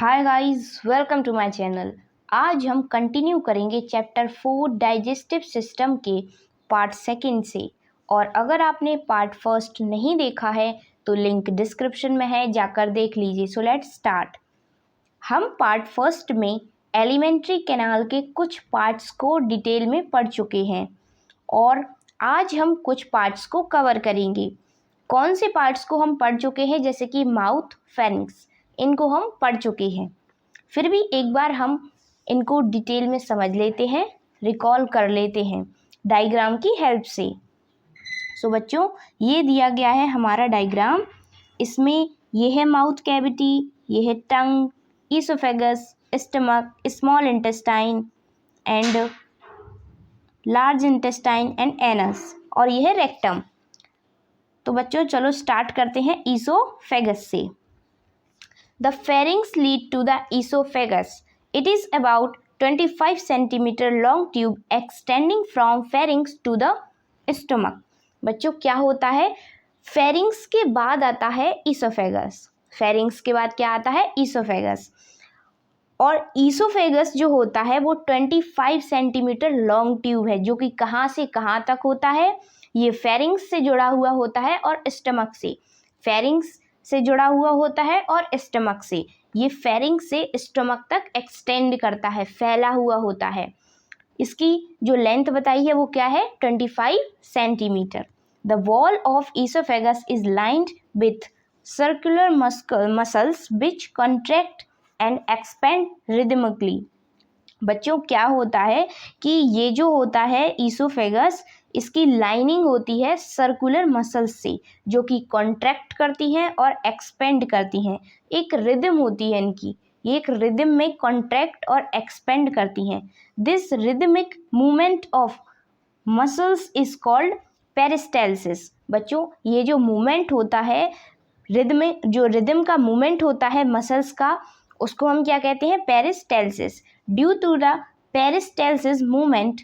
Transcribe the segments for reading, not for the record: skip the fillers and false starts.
Hi guys, welcome to my channel. आज हम continue करेंगे चैप्टर 4 डाइजेस्टिव सिस्टम के पार्ट सेकंड से। और अगर आपने पार्ट फर्स्ट नहीं देखा है तो लिंक डिस्क्रिप्शन में है, जाकर देख लीजिए। So let's start. हम पार्ट फर्स्ट में एलिमेंट्री कैनाल के कुछ पार्ट्स को डिटेल में पढ़ चुके हैं और आज हम कुछ पार्ट्स को कवर करेंगे। कौन से पार्ट्स को हम पढ़ चुके हैं? जैसे कि माउथ, फेरिंक्स, इनको हम पढ़ चुके हैं। फिर भी एक बार हम इनको डिटेल में समझ लेते हैं, रिकॉल कर लेते हैं डायग्राम की हेल्प से। सो बच्चों, ये दिया गया है हमारा डायग्राम। इसमें ये है माउथ कैविटी, ये है tongue, oesophagus, stomach, small intestine and large intestine and anus, और ये है रेक्टम। तो बच्चों चलो स्टार्ट करते हैं ईसोफेगस से। The pharynx lead to the esophagus. It is about 25 centimeter long tube extending from pharynx to the stomach. बच्चों क्या होता है? pharynx के बाद आता है esophagus. pharynx के बाद क्या आता है? esophagus. और esophagus जो होता है वो 25 सेंटीमीटर लॉन्ग ट्यूब है, जो कि कहाँ से कहाँ तक होता है? ये pharynx से जुड़ा हुआ होता है और स्टमक से। pharynx से जुड़ा हुआ होता है और स्टमक से। ये फेरिंक्स से स्टमक तक एक्सटेंड करता है, फैला हुआ होता है। इसकी जो लेंथ बताई है वो क्या है? 25 centimetre. The wall of oesophagus is lined with circular muscles which contract and expand rhythmically. बच्चों क्या होता है कि ये जो होता है ईसोफेगस, इसकी लाइनिंग होती है सर्कुलर मसल्स से, जो कि कॉन्ट्रैक्ट करती हैं और एक्सपेंड करती हैं। एक रिदम होती है इनकी, ये एक रिदम में कॉन्ट्रैक्ट और एक्सपेंड करती हैं। This rhythmic movement of muscles is called peristalsis. बच्चों ये जो मूवमेंट होता है, रिदम का मूवमेंट होता है मसल्स का, उसको हम क्या कहते हैं? Peristalsis. Due to the peristalsis movement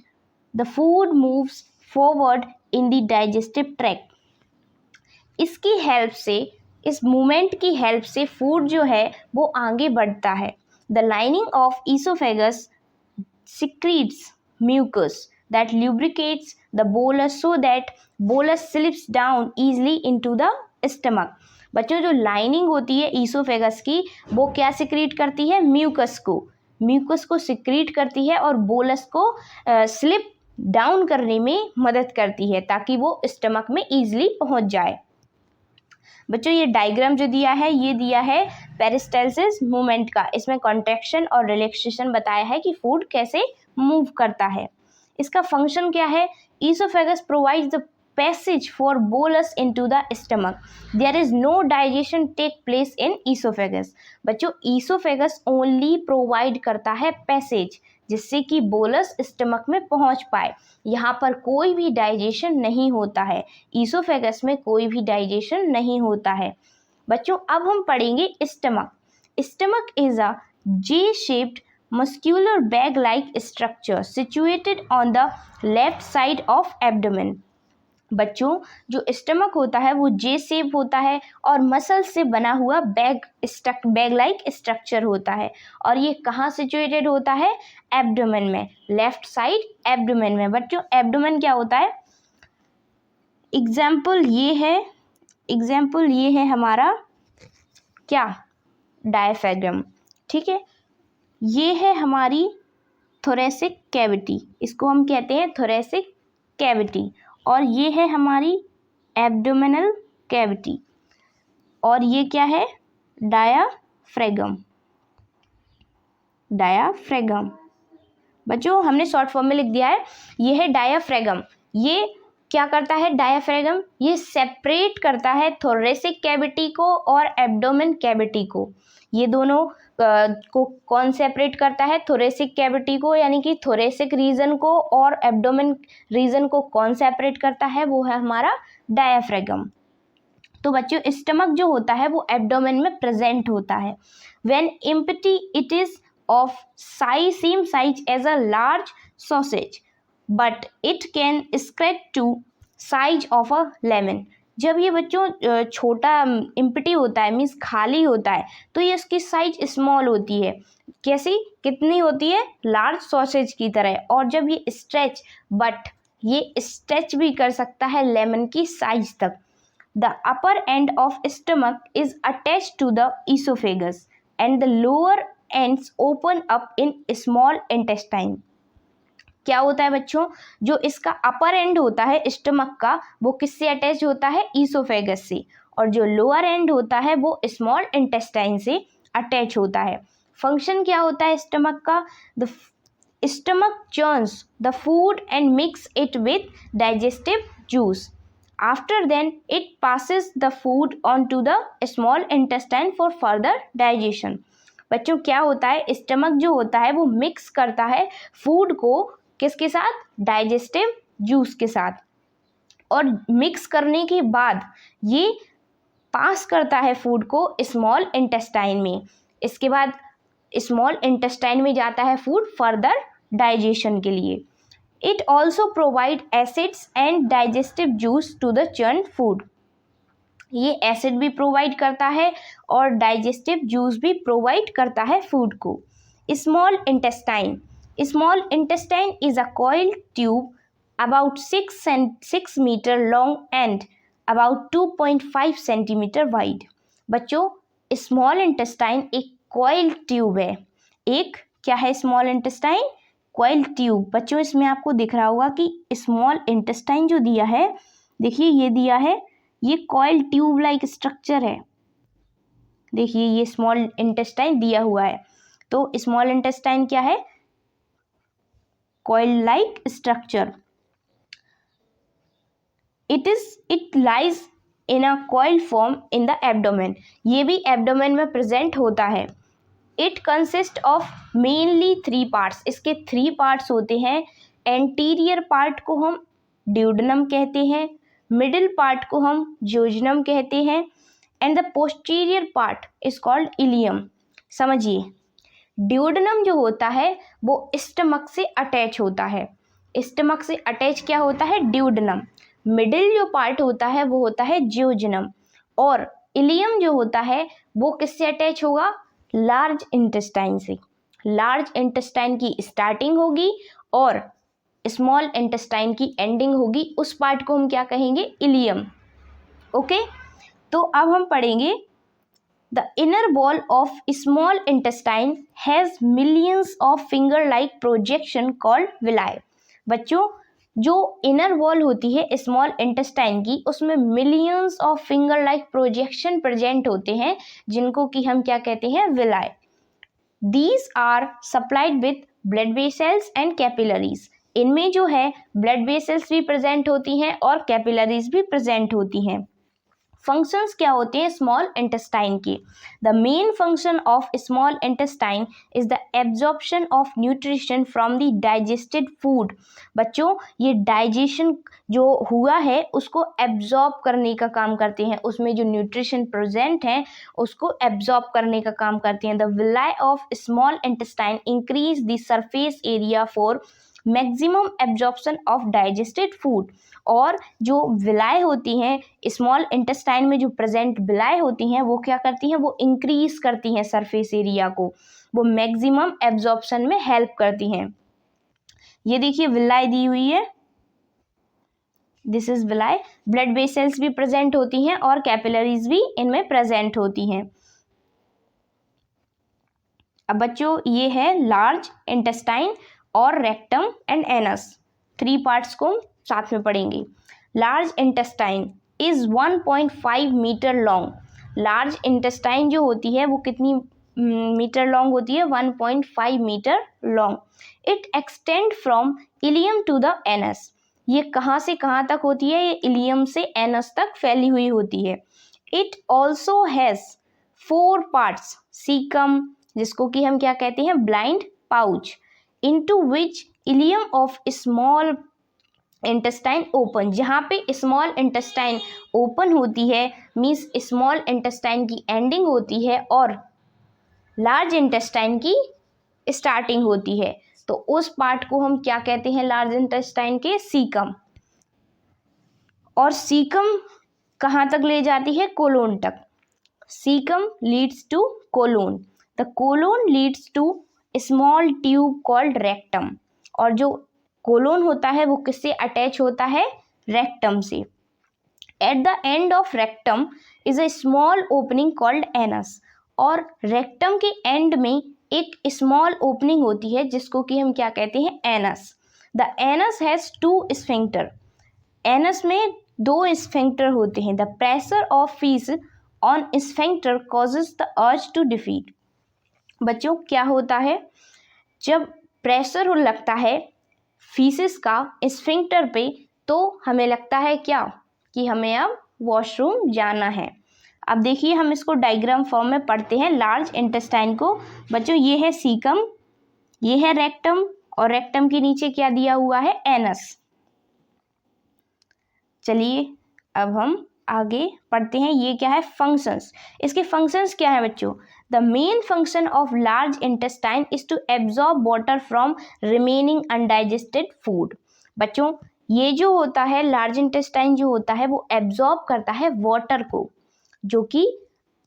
the food moves forward in the digestive tract. इसकी हेल्प से, इस मूवमेंट की हेल्प से फूड जो है वो आगे बढ़ता है। The lining of oesophagus secretes mucus that lubricates the bolus so that bolus slips down easily into the stomach. बच्चों जो लाइनिंग होती है ईसोफेगस की, वो क्या सिक्रीट करती है? म्यूकस को सिक्रीट करती है और बोलस को स्लिप डाउन करने में मदद करती है, ताकि वो स्टमक में ईजिली पहुंच जाए। बच्चों ये डायग्राम जो दिया है, ये दिया है पेरिस्टाल्सिस मूवमेंट का। इसमें कॉन्ट्रैक्शन और रिलैक्सेशन बताया है कि फूड कैसे मूव करता है। इसका फंक्शन क्या है? Oesophagus provides the passage for bolus into the stomach. There is no digestion take place in oesophagus. बच्चों ईसोफेगस ओनली प्रोवाइड करता है पैसेज, जिससे कि बोलस स्टमक में पहुंच पाए। यहाँ पर कोई भी डाइजेशन नहीं होता है, ईसोफेगस में कोई भी डाइजेशन नहीं होता है। बच्चों अब हम पढ़ेंगे stomach. Stomach is a J shaped muscular bag like structure situated on the left side of abdomen. बच्चों जो स्टमक होता है वो जे शेप होता है और मसल से बना हुआ बैग लाइक स्ट्रक्चर होता है। और ये कहाँ सिचुएटेड होता है? एब्डोमेन में, लेफ्ट साइड एब्डोमेन में। बच्चों एब्डोमेन क्या होता है? एग्जाम्पल ये है हमारा क्या? डायफ्राम। ठीक है, ये है हमारी थोरेसिक कैविटी, इसको हम कहते हैं थोरेसिक कैविटी। और ये है हमारी एब्डोमिनल कैविटी, और ये क्या है? डायाफ्राम। बच्चों हमने शॉर्ट फॉर्म में लिख दिया है, ये है डायाफ्राम। ये क्या करता है? डायाफ्राम ये सेपरेट करता है थोरेसिक कैविटी को और एब्डोमेन कैविटी को। ये दोनों को कौन सेपरेट करता है? थोरेसिक कैविटी को, यानी कि थोरेसिक रीजन को, और एब्डोमेन रीजन को कौन सेपरेट करता है? वो है हमारा डायाफ्राम। तो बच्चों स्टमक जो होता है वो एब्डोमेन में प्रेजेंट होता है। When empty it is of same size as a large sausage, but it can stretch to size of a lemon. जब ये बच्चों छोटा एम्प्टी होता है, मीन्स खाली होता है, तो ये इसकी साइज स्मॉल होती है। कैसी, कितनी होती है? लार्ज सॉसेज की तरह। और जब ये स्ट्रेच, बट ये स्ट्रेच भी कर सकता है लेमन की साइज तक। The upper end of stomach is attached to the oesophagus and the lower ends open up in small intestine. क्या होता है बच्चों? जो इसका अपर एंड होता है स्टमक का, वो किससे अटैच होता है? ईसोफेगस से। और जो लोअर एंड होता है वो स्मॉल इंटेस्टाइन से अटैच होता है। फंक्शन क्या होता है स्टमक का? The stomach churns the food and mix it with digestive juice. After then it passes the food on to the small intestine for further digestion। बच्चों क्या होता है, स्टमक जो होता है वो मिक्स करता है फूड को किसके साथ? डाइजेस्टिव जूस के साथ। और मिक्स करने के बाद ये पास करता है फूड को स्मॉल इंटेस्टाइन में। इसके बाद स्मॉल इंटेस्टाइन में जाता है फूड फर्दर डाइजेशन के लिए। It also provide acids and digestive juice to the churned food। ये एसिड भी प्रोवाइड करता है और डाइजेस्टिव जूस भी प्रोवाइड करता है फूड को। Small intestine is a coiled tube about 6 metre long and about 2.5 centimetre wide. बच्चों स्मॉल इंटेस्टाइन एक कॉइल ट्यूब है। एक क्या है स्मॉल इंटेस्टाइन? Coil tube. बच्चों इसमें आपको दिख रहा होगा कि स्मॉल इंटेस्टाइन जो दिया है, देखिए ये दिया है, ये कॉइल ट्यूब लाइक स्ट्रक्चर है। देखिए ये स्मॉल इंटेस्टाइन दिया हुआ है, तो स्मॉल इंटेस्टाइन क्या है? Coil like structure. It lies in a coil form in the abdomen. ये भी एब्डोमेन में प्रेजेंट होता है। It consist of mainly 3 parts. इसके 3 पार्ट्स होते हैं। एंटीरियर पार्ट को हम ड्यूडेनम कहते हैं, मिडिल पार्ट को हम जोजनम कहते हैं, and the posterior part is called ileum. समझिए, ड्यूडेनम जो होता है वो स्टमक से अटैच होता है। स्टमक से अटैच क्या होता है? ड्यूडेनम। मिडिल जो पार्ट होता है वो होता है जियोजेनम। और इलियम जो होता है वो किससे अटैच होगा? लार्ज इंटेस्टाइन से। लार्ज इंटेस्टाइन की स्टार्टिंग होगी और स्मॉल इंटेस्टाइन की एंडिंग होगी। उस पार्ट को हम क्या कहेंगे? इलियम। ओके, तो अब हम पढ़ेंगे the inner wall of small intestine has millions of finger like projection called villi. बच्चों जो इनर वॉल होती है स्मॉल इंटेस्टाइन की, उसमें millions of finger like projection present होते हैं, जिनको कि हम क्या कहते हैं? Villi. These are supplied with blood vessels and capillaries. इनमें जो है ब्लड वेसल्स भी प्रेजेंट होती हैं और कैपिलरीज भी प्रेजेंट होती हैं। फंक्शंस क्या होते हैं स्मॉल इंटेस्टाइन के? The main function of small intestine is the absorption of nutrition from the digested food. बच्चों ये डाइजेशन जो हुआ है उसको एब्जॉर्ब करने का काम करते हैं, उसमें जो न्यूट्रिशन प्रेजेंट है उसको एब्जॉर्ब करने का काम करते हैं। The villi of small intestine increase the surface area for maximum absorption of digested food. और जो विलाय होती हैं स्मॉल इंटेस्टाइन में, जो प्रेजेंट विलाय होती हैं वो क्या करती हैं? वो इंक्रीज करती हैं सरफेस एरिया को, वो मैक्सिमम एब्जॉर्प्शन में हेल्प करती हैं। ये देखिए विलाय दी हुई है, दिस इज विलाय। ब्लड वेसल्स भी प्रेजेंट होती हैं और कैपिलरीज भी इनमें प्रेजेंट होती हैं। अब बच्चों ये है लार्ज इंटेस्टाइन और रेक्टम एंड एनस। 3 पार्ट्स को साथ में पढ़ेंगे। Large intestine is 1.5 metre long. Large intestine जो होती है वो कितनी मीटर लॉन्ग होती है? 1.5 metre long. It extend from ileum to the anus. ये कहाँ से कहाँ तक होती है? ये इलियम से एनस तक फैली हुई होती है। It also has 4 parts. Caecum, जिसको कि हम क्या कहते हैं? Blind pouch, into which ileum of small intestine open. जहाँ पे स्मॉल इंटेस्टाइन ओपन होती है मीन्स स्मॉल इंटेस्टाइन की एंडिंग होती है और लार्ज इंटेस्टाइन की स्टार्टिंग होती है, तो उस पार्ट को हम क्या कहते हैं? लार्ज इंटेस्टाइन के सीकम। और सीकम कहाँ तक ले जाती है? कोलोन तक। Caecum leads to colon, the colon leads to small tube called rectum, और जो कोलोन होता है वो किससे अटैच होता है? रेक्टम से। At the end of rectum is a small opening called anus, और रेक्टम के एंड में एक स्मॉल ओपनिंग होती है जिसको कि हम क्या कहते हैं? Anus. The anus has two sphincter, anus में 2 स्फिंक्टर होते हैं। The pressure of faeces on sphincter causes the urge to defecate. बच्चों क्या होता है? जब प्रेशर लगता है फीसिस का स्फिंक्टर पे तो हमें लगता है क्या? कि हमें अब वॉशरूम जाना है। अब देखिए हम इसको डायग्राम फॉर्म में पढ़ते हैं लार्ज इंटेस्टाइन को। बच्चों ये है सीकम, ये है रेक्टम, और रेक्टम के नीचे क्या दिया हुआ है? एनस। चलिए अब हम आगे पढ़ते हैं। ये क्या है? फंक्शंस। इसके फंक्शंस क्या है बच्चों? The main function of large intestine is to absorb water from remaining undigested food. बच्चों ये जो होता है लार्ज इंटेस्टाइन जो होता है वो एब्जॉर्ब करता है वाटर को, जो कि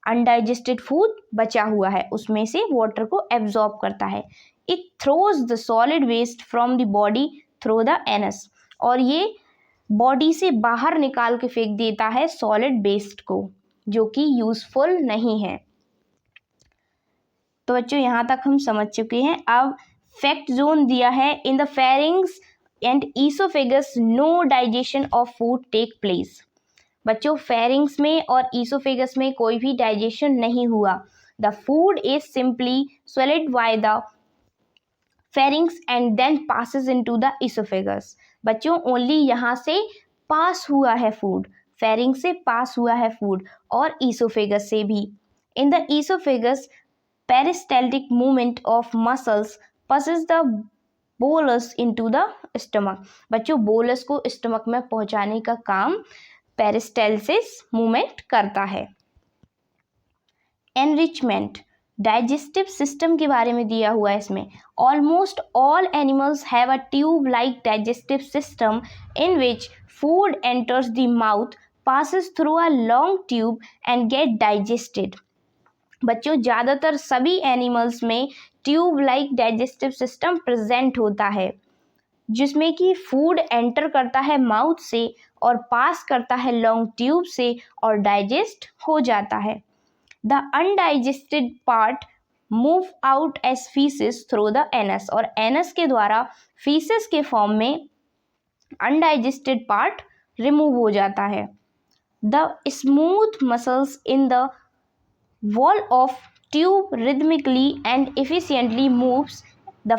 अनडाइजेस्टेड फूड बचा हुआ है उसमें से वाटर को एब्जॉर्ब करता है। It throws the solid waste from the body through the anus, और ये बॉडी से बाहर निकाल के फेंक देता है सॉलिड वेस्ट को, जो कि यूजफुल नहीं है। तो बच्चों यहाँ तक हम समझ चुके हैं। अब फैक्ट जोन दिया है, in the pharynx and oesophagus no digestion of food take place. बच्चों फेरिंग्स में और ईसोफेगस में कोई भी डाइजेशन नहीं हुआ। The food is simply swallowed by the pharynx and then passes into the esophagus। बच्चों ओनली यहाँ से पास हुआ है फूड, फेरिंग से पास हुआ है फूड, और ईसोफेगस से भी। In the oesophagus peristaltic movement of muscles passes the bolus into the stomach. बच्चों बोलस को स्टमक में पहुंचाने का काम पेरिस्टाल्सिस मूवमेंट करता है। एनरिचमेंट डाइजेस्टिव सिस्टम के बारे में दिया हुआ है इसमें। Almost all animals have a tube like digestive system in which food enters the mouth, passes through a long tube and get digested. बच्चों ज़्यादातर सभी एनिमल्स में tube like digestive system present होता है, जिसमें कि फूड एंटर करता है माउथ से और पास करता है लॉन्ग ट्यूब से और डाइजेस्ट हो जाता है। The undigested part move out as faeces through the anus, और एनस के द्वारा फीसिस के फॉर्म में अनडाइजेस्टेड पार्ट रिमूव हो जाता है। The smooth muscles in the wall of tube rhythmically and efficiently moves the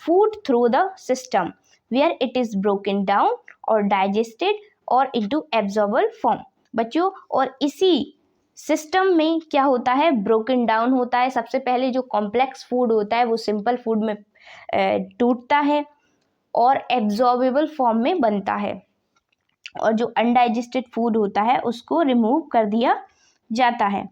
food through the system where it is broken down or digested or into absorbable form। बच्चों और इसी system में क्या होता है? ब्रोकन डाउन होता है। सबसे पहले जो कॉम्प्लेक्स फूड होता है वो सिंपल फूड में टूटता है और एब्जॉर्बेबल फॉर्म में बनता है, और जो अनडाइजेस्टेड फूड होता है उसको रिमूव कर दिया जाता है।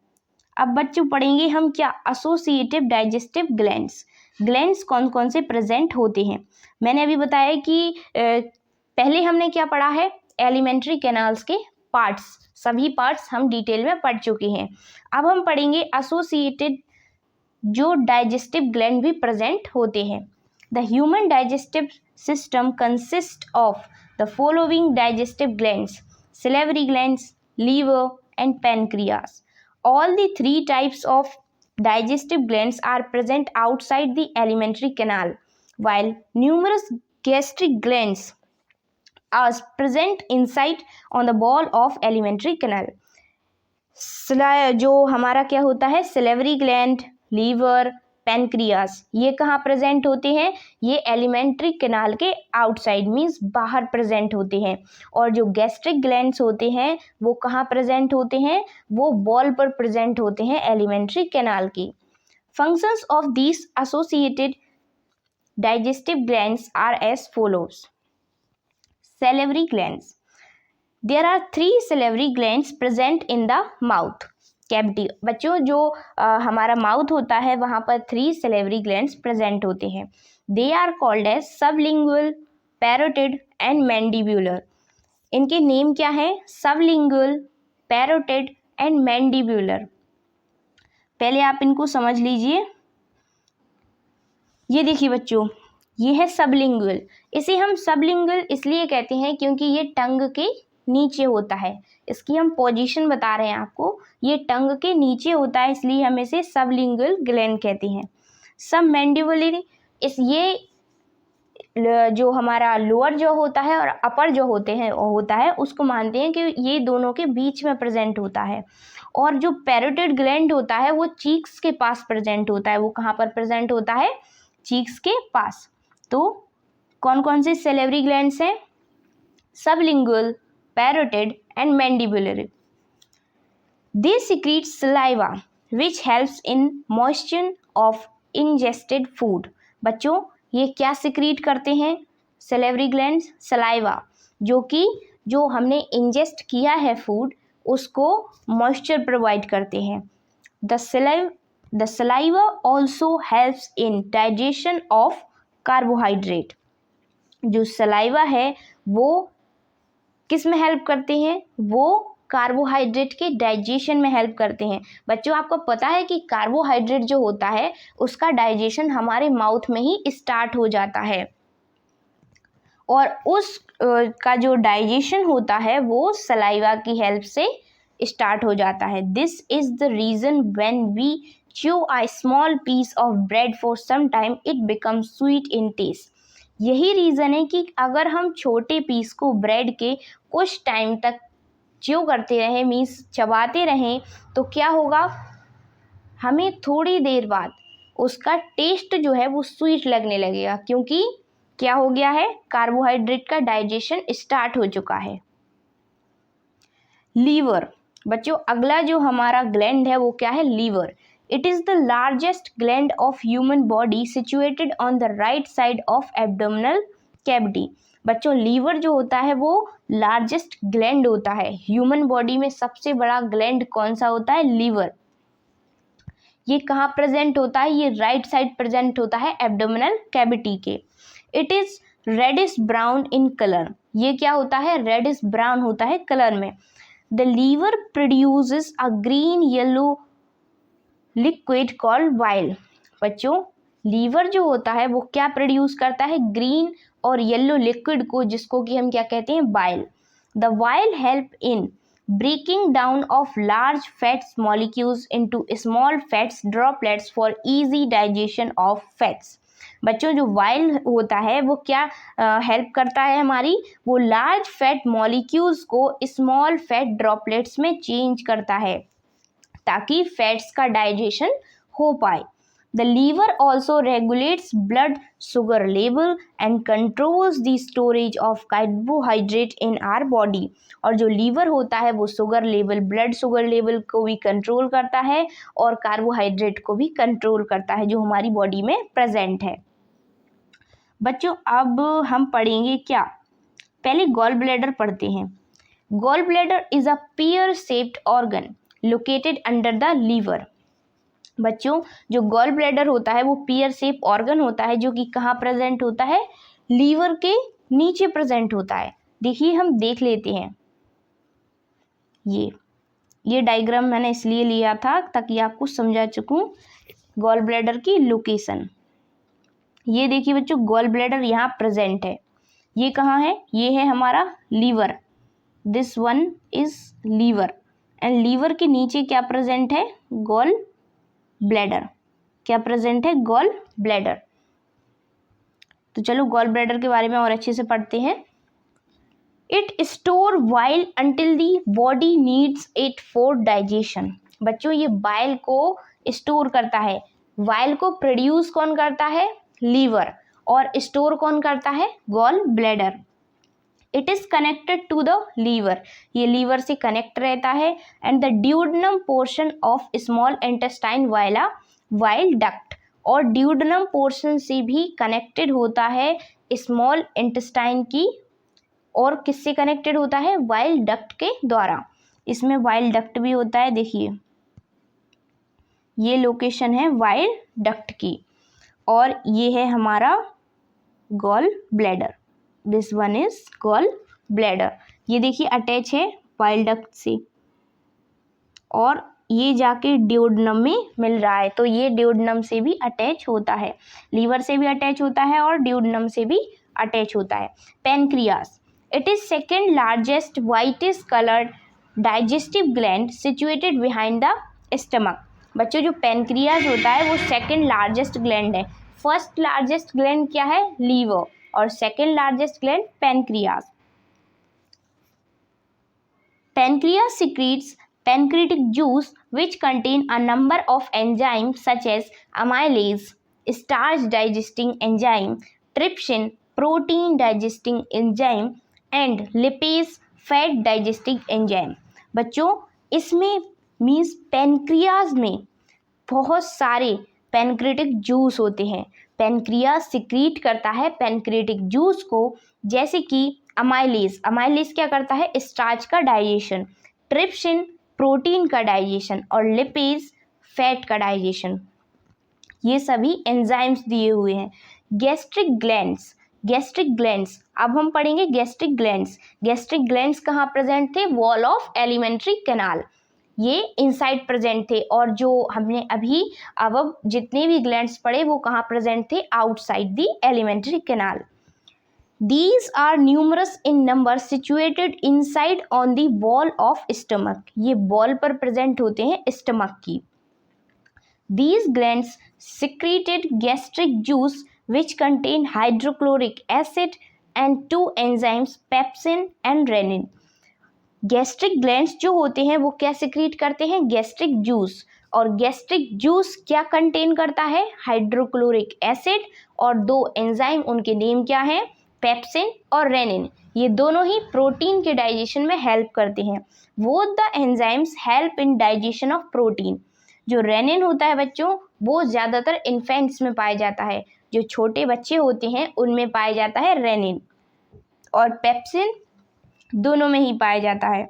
अब बच्चों पढ़ेंगे हम क्या? Associative digestive glands. ग्लैंड्स कौन कौन से प्रेजेंट होते हैं? मैंने अभी बताया कि पहले हमने क्या पढ़ा है? एलिमेंट्री कैनाल्स के पार्ट्स, सभी पार्ट्स हम डिटेल में पढ़ चुके हैं। अब हम पढ़ेंगे एसोसिएटेड जो डाइजेस्टिव ग्लैंड भी प्रेजेंट होते हैं। The human digestive system consist of the following digestive glands: salivary glands, liver and pancreas. All the 3 types of digestive glands are present outside the alimentary canal, while numerous gastric glands are present inside on the wall of alimentary canal। जो हमारा क्या होता है? Salivary gland, liver, pancreas, ये कहाँ present होते हैं? ये एलिमेंट्री कैनाल के आउटसाइड मीन्स बाहर प्रेजेंट होते हैं। और जो गैस्ट्रिक ग्लैंड्स होते हैं वो कहाँ प्रेजेंट होते हैं? वो वॉल पर प्रेजेंट होते हैं एलिमेंट्री कैनाल की। Functions of these associated digestive glands are as follows. salivary glands, there are 3 salivary glands present in the mouth cavity. बच्चों जो हमारा माउथ होता है वहाँ पर 3 salivary glands प्रेजेंट होते हैं। They are called as sublingual, parotid and mandibular. इनके नेम क्या है? Sublingual, parotid and mandibular. पहले आप इनको समझ लीजिए। ये देखिए बच्चों, ये है सबलिंगुअल। इसे हम सबलिंगुअल इसलिए कहते हैं क्योंकि ये टंग के नीचे होता है। इसकी हम पोजीशन बता रहे हैं आपको, ये टंग के नीचे होता है, इसलिए हम इसे सबलिंगुअल ग्लैंड कहते हैं। सब मैंडिबुलरी, इस ये जो हमारा लोअर जो होता है और अपर जो होता है उसको मानते हैं कि ये दोनों के बीच में प्रेजेंट होता है। और जो पैरोटिड ग्लैंड होता है वो चीक्स के पास प्रेजेंट होता है। वो कहाँ पर प्रेजेंट होता है? चीक्स के पास। तो कौन कौन से सैलिवरी ग्लैंड्स हैं? Sublingual, parotid and mandibular. They secrete saliva which helps in moisture of ingested food. बच्चों, ये क्या सिक्रीट करते हैं? सैलिवरी ग्लैंड्स सलाइवा, जो हमने इंजेस्ट किया है फूड उसको मॉइस्चर प्रोवाइड करते हैं। The saliva also helps in digestion of carbohydrate। जो सलाइवा है वो किस में हेल्प करते हैं? वो कार्बोहाइड्रेट के डाइजेशन में हेल्प करते हैं। बच्चों, आपको पता है कि कार्बोहाइड्रेट जो होता है उसका डाइजेशन हमारे माउथ में ही स्टार्ट हो जाता है, और उस का जो डाइजेशन होता है वो सलाइवा की हेल्प से स्टार्ट हो जाता है। This is the reason when we chew a small piece of bread for some time it becomes sweet in taste। यही रीज़न है कि अगर हम छोटे पीस को ब्रेड के कुछ टाइम तक च्यू करते रहें, मीन्स चबाते रहें, तो क्या होगा? हमें थोड़ी देर बाद उसका टेस्ट जो है वो स्वीट लगने लगेगा, क्योंकि क्या हो गया है? कार्बोहाइड्रेट का डाइजेशन स्टार्ट हो चुका है। लीवर। बच्चों, अगला जो हमारा ग्लैंड है वो क्या है? Liver. It is the largest gland of human body situated on the right side of abdominal cavity। बच्चों, लीवर जो होता है वो लार्जेस्ट ग्लैंड होता है। ह्यूमन बॉडी में सबसे बड़ा ग्लैंड कौन सा होता है? लीवर। ये कहाँ प्रेजेंट होता है? ये राइट साइड प्रेजेंट होता है एब्डोमिनल कैविटी के। It is reddish brown in colour. ये क्या होता है? रेडिश ब्राउन होता है कलर में। The liver produces a green yellow liquid called bile. बच्चों, लीवर जो होता है वो क्या प्रोड्यूस करता है? ग्रीन और येलो लिक्विड को, जिसको कि हम क्या कहते हैं? Bile. The bile help in breaking down of large fats molecules into small fats droplets for easy digestion of fats. बच्चों, जो वाइल होता है वो क्या हेल्प करता है हमारी? वो लार्ज फैट मॉलिक्यूल्स को स्मॉल फैट ड्रॉपलेट्स में चेंज करता है ताकि फैट्स का डाइजेशन हो पाए। The liver also regulates blood sugar level and controls the storage of carbohydrate in our body. और जो लीवर होता है वो sugar level, blood sugar level को भी कंट्रोल करता है और कार्बोहाइड्रेट को भी कंट्रोल करता है जो हमारी बॉडी में प्रेजेंट है। बच्चों, अब हम पढ़ेंगे क्या? पहले गॉल ब्लैडर पढ़ते हैं। Gall bladder is a pear shaped organ located under the liver. बच्चों, जो गॉल ब्लैडर होता है वो पेयर शेप ऑर्गन होता है जो कि कहाँ प्रेजेंट होता है? लीवर के नीचे प्रेजेंट होता है। देखिए, हम देख लेते हैं। ये डायग्राम मैंने इसलिए लिया था ताकि आपको समझा सकूं गॉल ब्लैडर की लोकेशन। ये देखिए बच्चों, गॉल ब्लैडर यहाँ प्रेजेंट है। ये कहाँ है? ये है हमारा liver. This one is liver and liver के नीचे क्या प्रेजेंट है? Gall bladder. क्या प्रेजेंट है? Gall bladder. तो चलो गॉल ब्लैडर के बारे में और अच्छे से पढ़ते हैं। It store while until the body needs it for digestion. बच्चों, ये बाइल को स्टोर करता है। वाइल को प्रोड्यूस कौन करता है? लीवर। और स्टोर कौन करता है? Gall bladder. It is connected to the liver. ये लीवर से कनेक्ट रहता है। And the duodenum portion of small intestine via bile duct. और ड्यूडेनम पोर्शन से भी कनेक्टेड होता है स्मॉल इंटेस्टाइन की। और किससे कनेक्टेड होता है? वाइल डक्ट के द्वारा। इसमें वाइल डक्ट भी होता है। देखिए, ये लोकेशन है वाइल डक्ट की और ये है हमारा gall bladder. This one is gall bladder. ये देखिए अटैच है वाइल डक्ट से। और ये जाके ड्यूोडेनम में मिल रहा है, तो ये ड्यूोडेनम से भी अटैच होता है, लीवर से भी अटैच होता है और ड्यूोडेनम से भी अटैच होता है। Pancreas, it is second largest whitish coloured digestive gland situated behind the stomach. बच्चों जो पेनक्रियास होता है वो सेकेंड लार्जेस्ट ग्लैंड है। फर्स्ट लार्जेस्ट ग्लैंड क्या है? लीवर, और second largest gland pancreas. Pancreas secretes pancreatic juice which contain a number of enzymes such as amylase, starch digesting enzyme, trypsin, protein digesting enzyme and lipase, fat digesting enzyme। बच्चों इसमें means pancreas में बहुत सारे pancreatic juice होते हैं। Pancreas secrete करता है pancreatic juice को, जैसे कि अमाइलेज, अमाइलेज क्या करता है? स्टार्च का डाइजेशन, ट्रिप्सिन प्रोटीन का डाइजेशन और लिपेज फैट का डाइजेशन। ये सभी एंजाइम्स दिए हुए हैं। गैस्ट्रिक ग्लैंड्स, गैस्ट्रिक ग्लैंड्स, अब हम पढ़ेंगे गैस्ट्रिक ग्लैंड्स। गैस्ट्रिक ग्लैंड्स कहाँ प्रेजेंट थे? वॉल ऑफ एलिमेंट्री कैनाल, ये इनसाइड प्रेजेंट थे। और जो हमने अभी अब जितने भी ग्लैंड्स पढ़े वो कहाँ प्रेजेंट थे? Outside the alimentary canal. These are numerous in number situated inside on the wall of stomach। ये wall पर present होते हैं stomach की। These glands secreted gastric juice which contain hydrochloric acid and two enzymes pepsin and renin। Gastric glands जो होते हैं वो क्या सिक्रीट करते हैं? Gastric juice. और गैस्ट्रिक जूस क्या कंटेन करता है? हाइड्रोक्लोरिक एसिड और दो एंजाइम, उनके नेम क्या हैं? पेप्सिन और रेनिन। ये दोनों ही प्रोटीन के डाइजेशन में हेल्प करते हैं। Both the enzymes help in digestion of protein. जो रेनिन होता है बच्चों वो ज़्यादातर इन्फेंट्स में पाया जाता है, जो छोटे बच्चे होते हैं उनमें पाया जाता है रेनिन, और पेप्सिन दोनों में ही पाया जाता है।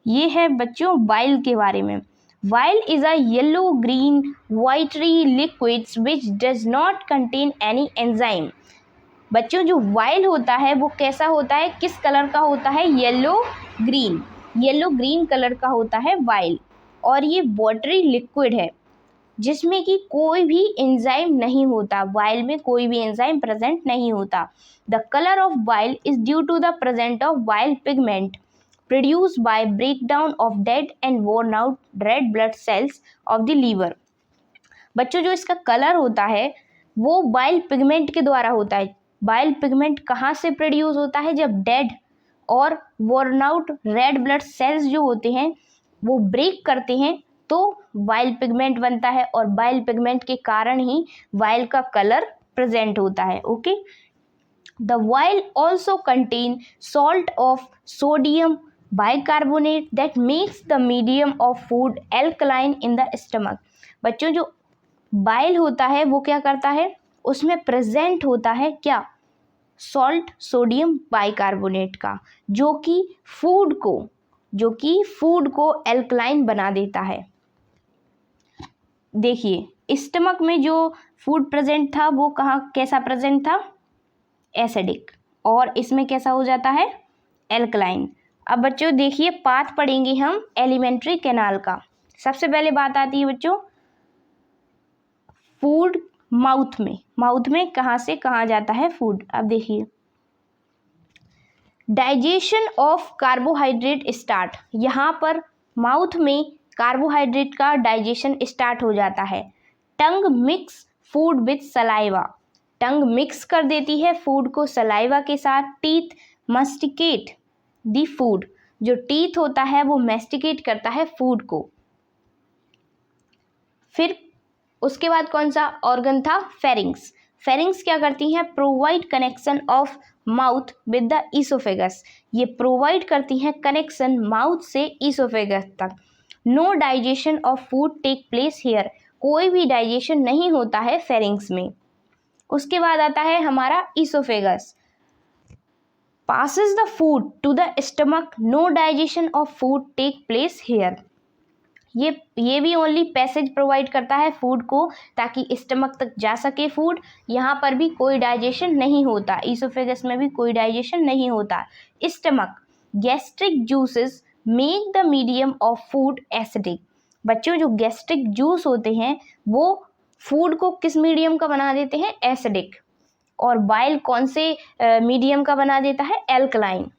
ये है बच्चों बाइल के बारे में। Bile is a yellow green watery liquid which does not contain any enzyme। बच्चों जो वाइल होता है वो कैसा होता है? किस कलर का होता है? Yellow green, yellow green colour का होता है वाइल, और ये वाटरी लिक्विड है जिसमें कि कोई भी एंजाइम नहीं होता। वाइल में कोई भी एंजाइम प्रेजेंट नहीं होता। The colour of bile is due to the present of bile pigment produced by breakdown of dead and worn out red blood cells of the liver. बच्चों जो इसका कलर होता है वो वाइल पिगमेंट के द्वारा होता है। बाइल पिगमेंट कहाँ से प्रोड्यूस होता है? जब डेड और worn out red blood sales जो होते हैं वो ब्रेक करते हैं तो बाइल पिगमेंट बनता है, और बाइल पिगमेंट के कारण ही वाइल का कलर प्रेजेंट होता है। Okay, the while also contain salt of sodium bicarbonate that makes the medium of food alkaline in the stomach. बच्चों जो बाइल होता है वो क्या करता है? उसमें प्रेजेंट होता है क्या? सॉल्ट सोडियम बाइकार्बोनेट का, जो कि फूड को एल्कलाइन बना देता है। देखिए स्टमक में जो फूड प्रेजेंट था वो कहाँ कैसा प्रेजेंट था? एसिडिक, और इसमें कैसा हो जाता है? एल्कलाइन। अब बच्चों देखिए पाथ पढ़ेंगे हम एलिमेंट्री कैनाल का। सबसे पहले बात आती है बच्चों फूड माउथ में कहाँ से कहाँ जाता है फूड। अब देखिए डाइजेशन ऑफ कार्बोहाइड्रेट स्टार्ट, यहाँ पर माउथ में कार्बोहाइड्रेट का डाइजेशन स्टार्ट हो जाता है। Tongue mix food with saliva, tongue mix कर देती है फूड को सलाइवा के साथ। टीथ मस्टिकेट द फूड, जो टीथ होता है वो मेस्टिकेट करता है फूड को। फिर उसके बाद कौन सा ऑर्गन था? फेरिंग्स। फेरिंग्स क्या करती हैं? Provide connection of mouth with the oesophagus, ये प्रोवाइड करती हैं कनेक्शन माउथ से ईसोफेगस तक। No digestion of food take place here, कोई भी डाइजेशन नहीं होता है फेरिंग्स में। उसके बाद आता है हमारा oesophagus. passes the food to the stomach, no digestion of food take place here। ये भी ओनली पैसेज प्रोवाइड करता है फूड को ताकि स्टमक तक जा सके फूड। यहाँ पर भी कोई डाइजेशन नहीं होता, ईसोफेगस में भी कोई डाइजेशन नहीं होता। Stomach gastric juices make the medium of food acidic. बच्चों जो गैस्ट्रिक जूस होते हैं वो फूड को किस मीडियम का बना देते हैं? एसिडिक। और बाइल कौन से मीडियम का बना देता है? Alkaline.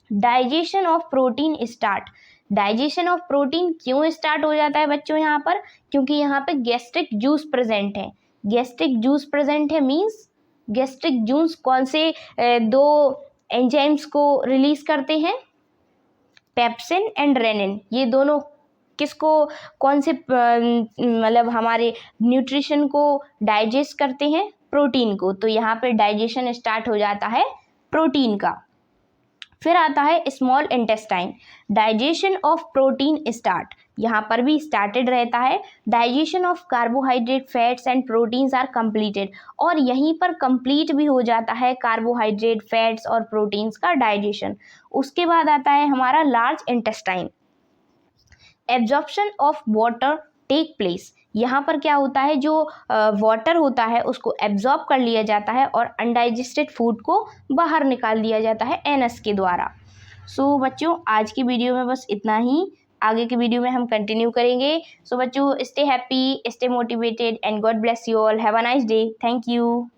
Digestion of protein start. Digestion of protein क्यों स्टार्ट हो जाता है बच्चों यहाँ पर? क्योंकि यहाँ पे गैस्ट्रिक जूस प्रेजेंट है। गैस्ट्रिक जूस प्रेजेंट है मीन्स गैस्ट्रिक जूस कौन से दो एंजाइम्स को रिलीज करते हैं? Pepsin and rennin. ये दोनों किसको, कौन से मतलब हमारे न्यूट्रिशन को डाइजेस्ट करते हैं? प्रोटीन को। तो यहाँ पे डाइजेशन स्टार्ट हो जाता है प्रोटीन का। फिर आता है small intestine. Digestion of protein start. यहाँ पर भी स्टार्टेड रहता है। Digestion of carbohydrate, fats and proteins are completed. और यहीं पर कंप्लीट भी हो जाता है कार्बोहाइड्रेट, फैट्स और प्रोटीन्स का डाइजेशन। उसके बाद आता है हमारा large intestine. Absorption of water take place. यहाँ पर क्या होता है, जो वाटर होता है उसको एब्जॉर्ब कर लिया जाता है और अनडाइजेस्टेड फूड को बाहर निकाल दिया जाता है एनस के द्वारा। सो बच्चों आज की वीडियो में बस इतना ही। आगे की वीडियो में हम कंटिन्यू करेंगे। सो बच्चों stay happy, stay motivated and God bless you all. Have a nice day. Thank you.